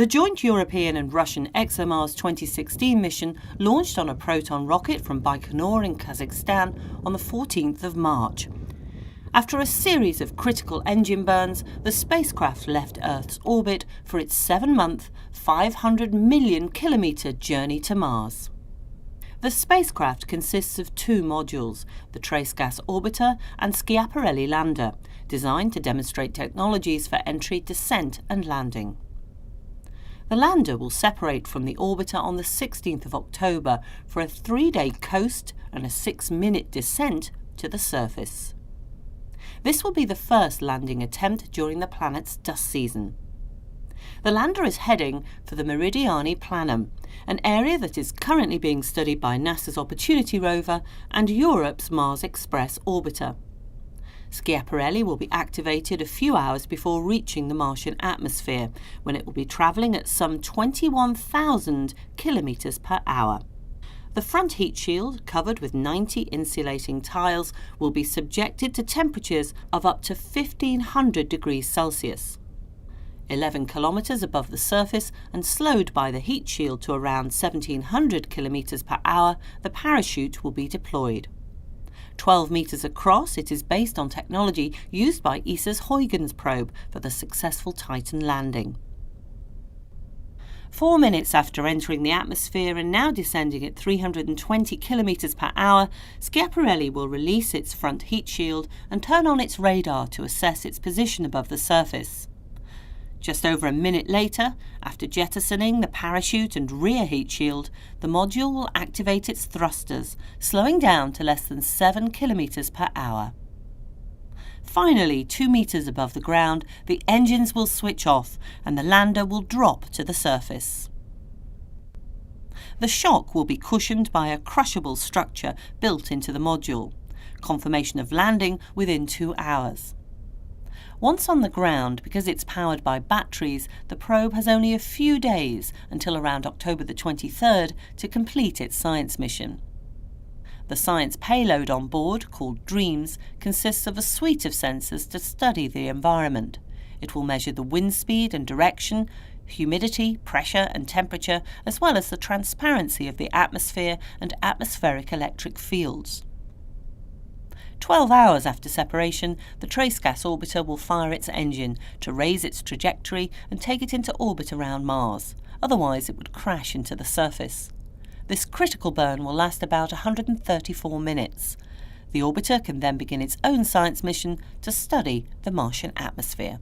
The joint European and Russian ExoMars 2016 mission launched on a Proton rocket from Baikonur in Kazakhstan on the 14th of March. After a series of critical engine burns, the spacecraft left Earth's orbit for its 7-month, 500 million kilometre journey to Mars. The spacecraft consists of 2 modules, the Trace Gas Orbiter and Schiaparelli lander, designed to demonstrate technologies for entry, descent and landing. The lander will separate from the orbiter on the 16th of October for a 3-day coast and a 6-minute descent to the surface. This will be the first landing attempt during the planet's dust season. The lander is heading for the Meridiani Planum, an area that is currently being studied by NASA's Opportunity rover and Europe's Mars Express orbiter. Schiaparelli will be activated a few hours before reaching the Martian atmosphere, when it will be travelling at some 21,000 kilometres per hour. The front heat shield, covered with 90 insulating tiles, will be subjected to temperatures of up to 1,500 degrees Celsius. 11 kilometres above the surface and slowed by the heat shield to around 1,700 kilometres per hour, the parachute will be deployed. 12 metres across, it is based on technology used by ESA's Huygens probe for the successful Titan landing. 4 minutes after entering the atmosphere and now descending at 320 kilometres per hour, Schiaparelli will release its front heat shield and turn on its radar to assess its position above the surface. Just over a minute later, after jettisoning the parachute and rear heat shield, the module will activate its thrusters, slowing down to less than 7 kilometres per hour. Finally, 2 metres above the ground, the engines will switch off and the lander will drop to the surface. The shock will be cushioned by a crushable structure built into the module. Confirmation of landing within 2 hours. Once on the ground, because it's powered by batteries, the probe has only a few days until around October the 23rd to complete its science mission. The science payload on board, called DREAMS, consists of a suite of sensors to study the environment. It will measure the wind speed and direction, humidity, pressure and temperature, as well as the transparency of the atmosphere and atmospheric electric fields. 12 hours after separation, the Trace Gas Orbiter will fire its engine to raise its trajectory and take it into orbit around Mars. Otherwise, it would crash into the surface. This critical burn will last about 134 minutes. The orbiter can then begin its own science mission to study the Martian atmosphere.